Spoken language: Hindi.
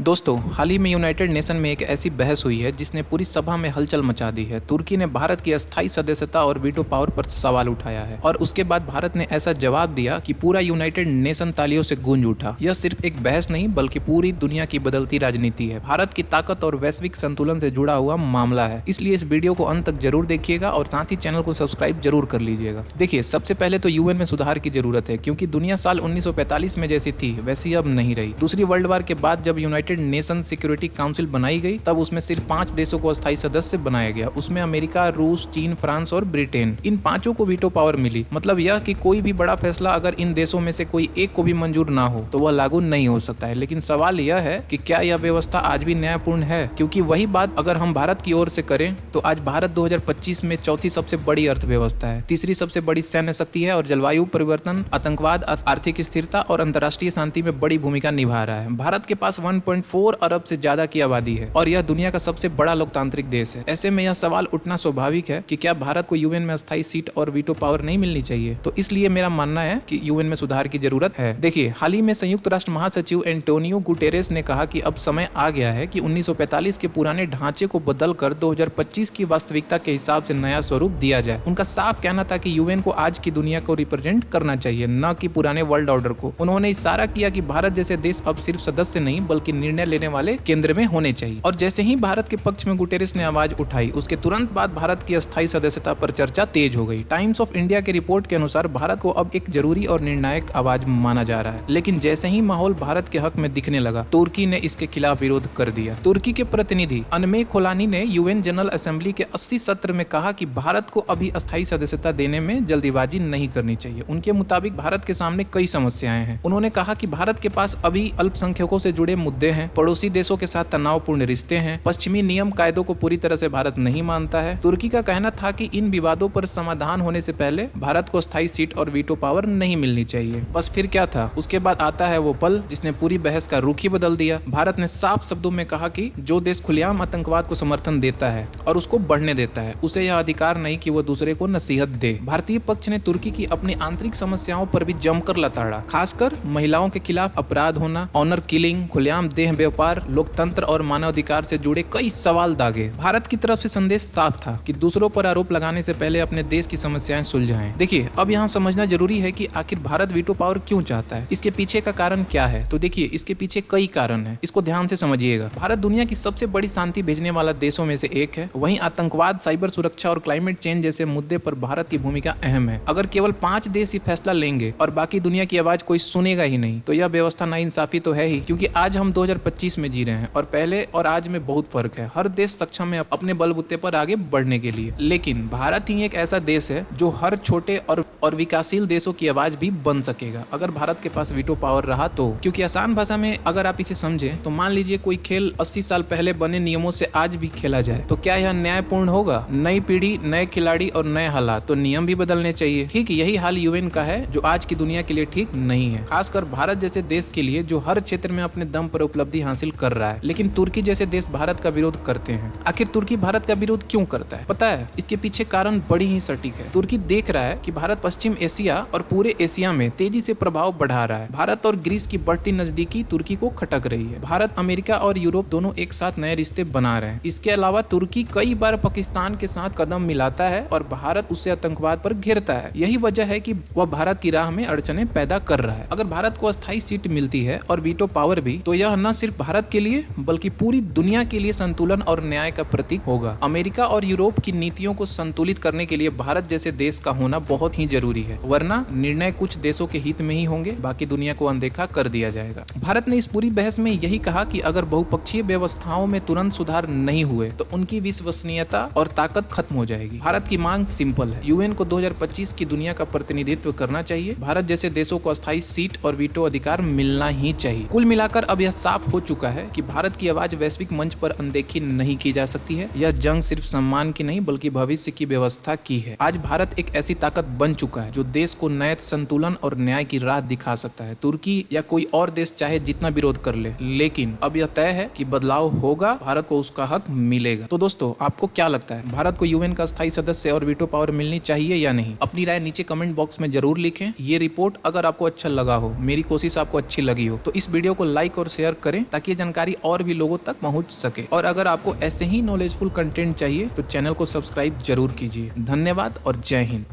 दोस्तों, हाल ही में यूनाइटेड नेशन में एक ऐसी बहस हुई है जिसने पूरी सभा में हलचल मचा दी है। तुर्की ने भारत की अस्थायी सदस्यता और वीटो पावर पर सवाल उठाया है और उसके बाद भारत ने ऐसा जवाब दिया कि पूरा यूनाइटेड नेशन तालियों से गूंज उठा। यह सिर्फ एक बहस नहीं बल्कि पूरी दुनिया की बदलती राजनीति है, भारत की ताकत और वैश्विक संतुलन से जुड़ा हुआ मामला है। इसलिए इस वीडियो को अंत तक जरूर देखिएगा और साथ ही चैनल को सब्सक्राइब जरूर कर लीजिएगा। देखिए, सबसे पहले तो यूएन में सुधार की जरूरत है क्योंकि दुनिया साल 1945 में जैसी थी वैसी अब नहीं रही। दूसरी वर्ल्ड वार के बाद जब यूनाइटेड नेशन सिक्योरिटी काउंसिल बनाई गई तब उसमें सिर्फ 5 देशों को अस्थायी सदस्य बनाया गया। उसमें अमेरिका, रूस, चीन, फ्रांस और ब्रिटेन, इन 5 को वीटो पावर मिली। मतलब यह कि कोई भी बड़ा फैसला अगर इन देशों में से कोई एक को भी मंजूर ना हो तो वह लागू नहीं हो सकता है। लेकिन सवाल यह है कि क्या यह व्यवस्था आज भी न्यायपूर्ण है? क्योंकि वही बात अगर हम भारत की ओर से करें तो आज भारत 2025 में चौथी सबसे बड़ी अर्थव्यवस्था है, तीसरी सबसे बड़ी सैन्य शक्ति है और जलवायु परिवर्तन, आतंकवाद, आर्थिक स्थिरता और अंतर्राष्ट्रीय शांति में बड़ी भूमिका निभा रहा है। भारत के पास 1.4 अरब से ज्यादा की आबादी है और यह दुनिया का सबसे बड़ा लोकतांत्रिक देश है। ऐसे में यह सवाल उठना स्वाभाविक है कि क्या भारत को यूएन में अस्थायी सीट और वीटो पावर नहीं मिलनी चाहिए? तो इसलिए मेरा मानना है कि यूएन में सुधार की जरूरत है। देखिए, हाल ही में संयुक्त राष्ट्र महासचिव एंटोनियो गुटेरेस ने कहा कि अब समय आ गया है कि 1945 के पुराने ढांचे को बदलकर 2025 की वास्तविकता के हिसाब से नया स्वरूप दिया जाए। उनका साफ कहना था कि यूएन को आज की दुनिया को रिप्रेजेंट करना चाहिए, न कि पुराने वर्ल्ड ऑर्डर को। उन्होंने इशारा किया कि भारत जैसे देश अब सिर्फ सदस्य नहीं बल्कि निर्णय लेने वाले केंद्र में होने चाहिए। और जैसे ही भारत के पक्ष में गुटेरेस ने आवाज उठाई उसके तुरंत बाद भारत की अस्थायी सदस्यता पर चर्चा तेज हो गई। टाइम्स ऑफ इंडिया के रिपोर्ट के अनुसार भारत को अब एक जरूरी और निर्णायक आवाज माना जा रहा है। लेकिन जैसे ही माहौल भारत के हक में दिखने लगा, तुर्की ने इसके खिलाफ विरोध कर दिया। तुर्की के प्रतिनिधि अनमे खोलानी ने यूएन जनरल असेंबली के 80 सत्र में कहा कि भारत को अभी अस्थायी सदस्यता देने में जल्दीबाजी नहीं करनी चाहिए। उनके मुताबिक भारत के सामने कई समस्याएं हैं। उन्होंने कहा कि भारत के पास अभी अल्पसंख्यकों से जुड़े मुद्दे हैं, पड़ोसी देशों के साथ तनावपूर्ण रिश्ते हैं, पश्चिमी नियम कायदों को पूरी तरह से भारत नहीं मानता है। तुर्की का कहना था कि इन विवादों पर समाधान होने से पहले भारत को स्थायी सीट और वीटो पावर नहीं मिलनी चाहिए। बस फिर क्या था? उसके बाद आता है वो पल जिसने पूरी बहस का रुख ही बदल दिया। भारत ने साफ शब्दों में कहा कि जो देश खुलेआम आतंकवाद को समर्थन देता है और उसको बढ़ने देता है, उसे यह अधिकार नहीं कि वो दूसरे को नसीहत दे। भारतीय पक्ष ने तुर्की की अपनी आंतरिक समस्याओं पर भी जमकर लताड़ा, खासकर महिलाओं के खिलाफ अपराध होना, ऑनर किलिंग, खुलेआम देह व्यापार, लोकतंत्र और मानवाधिकार से जुड़े कई सवाल दागे। भारत की तरफ से संदेश साफ था कि दूसरों पर आरोप लगाने से पहले अपने देश की समस्याएं सुलझाएं। देखिए, अब यहाँ समझना जरूरी है कि आखिर भारत वीटो पावर क्यों चाहता है, इसके पीछे का कारण क्या है। तो देखिए, इसके पीछे कई कारण है, इसको ध्यान से समझिएगा। भारत दुनिया की सबसे बड़ी शांति भेजने वाला देशों में से एक है। वहीं आतंकवाद, साइबर सुरक्षा और क्लाइमेट चेंज जैसे मुद्दे पर भारत की भूमिका अहम है। अगर केवल 5 देश ही फैसला लेंगे और बाकी दुनिया की आवाज कोई सुनेगा ही नहीं तो यह व्यवस्था नाइंसाफी तो है ही। क्योंकि आज हम 2025 में जी रहे हैं और पहले और आज में बहुत फर्क है। हर देश सक्षम है अपने बलबूते पर आगे बढ़ने के लिए, लेकिन भारत ही एक ऐसा देश है जो हर छोटे और विकासशील देशों की आवाज भी बन सकेगा अगर भारत के पास वीटो पावर रहा तो। क्योंकि आसान भाषा में अगर आप इसे समझें तो मान लीजिए कोई खेल 80 साल पहले बने नियमों से आज भी खेला जाए तो क्या यह न्यायपूर्ण होगा? नई पीढ़ी, नए खिलाड़ी और नए हालात, तो नियम भी बदलने चाहिए। ठीक यही हाल यूएन का है जो आज की दुनिया के लिए ठीक नहीं है, खासकर भारत जैसे देश के लिए जो हर क्षेत्र में अपने दम पर उपलब्धि हासिल कर रहा है। लेकिन तुर्की जैसे देश भारत का विरोध करते हैं। आखिर तुर्की भारत का विरोध क्यों करता है? पता है, इसके पीछे कारण बड़ी ही सटीक है। तुर्की देख रहा है कि भारत पश्चिम एशिया और पूरे एशिया में तेजी से प्रभाव बढ़ा रहा है। भारत और ग्रीस की बढ़ती नजदीकी तुर्की को खटक रही है। भारत, अमेरिका और यूरोप दोनों एक साथ नए रिश्ते बना रहे हैं। इसके अलावा तुर्की कई बार पाकिस्तान के साथ कदम मिलाता है और भारत उसे आतंकवाद पर घेरता है। यही वजह है कि वह भारत की राह में अड़चने पैदा कर रहा है। अगर भारत को अस्थायी सीट मिलती है और वीटो पावर भी, तो यह न सिर्फ भारत के लिए बल्कि पूरी दुनिया के लिए संतुलन और न्याय का प्रतीक होगा। अमेरिका और यूरोप की नीतियों को संतुलित करने के लिए भारत जैसे देश का होना बहुत ही जरूरी है, वरना निर्णय कुछ देशों के हित में ही होंगे, बाकी दुनिया को अनदेखा कर दिया जाएगा। भारत ने इस पूरी बहस में यही कहा कि अगर बहुपक्षीय व्यवस्थाओं में तुरंत सुधार नहीं हुए तो उनकी विश्वसनीयता और ताकत खत्म हो जाएगी। भारत की मांग सिंपल है, यूएन को 2025 की दुनिया का प्रतिनिधित्व करना चाहिए। भारत जैसे देशों को अस्थायी सीट और वीटो अधिकार मिलना ही चाहिए। कुल मिलाकर अब यह साफ हो चुका है कि भारत की आवाज वैश्विक मंच पर अनदेखी नहीं की जा सकती है। यह जंग सिर्फ सम्मान की नहीं बल्कि भविष्य की व्यवस्था की है। आज भारत एक ऐसी ताकत बन चुका है जो देश को नए संतुलन और न्याय की राह दिखा सकता है। तुर्की या कोई और देश चाहे जितना विरोध कर ले, लेकिन अब यह तय है कि बदलाव होगा, भारत को उसका हक मिलेगा। तो दोस्तों, आपको क्या लगता है, भारत को यूएन का स्थायी सदस्य और वीटो पावर मिलनी चाहिए या नहीं? अपनी राय नीचे कमेंट बॉक्स में जरूर लिखें। ये रिपोर्ट अगर आपको अच्छा लगा हो, मेरी कोशिश आपको अच्छी लगी हो, तो इस वीडियो को लाइक और शेयर करें करें ताकि ये जानकारी और भी लोगों तक पहुंच सके। और अगर आपको ऐसे ही नॉलेजफुल कंटेंट चाहिए तो चैनल को सब्सक्राइब जरूर कीजिए। धन्यवाद और जय हिंद।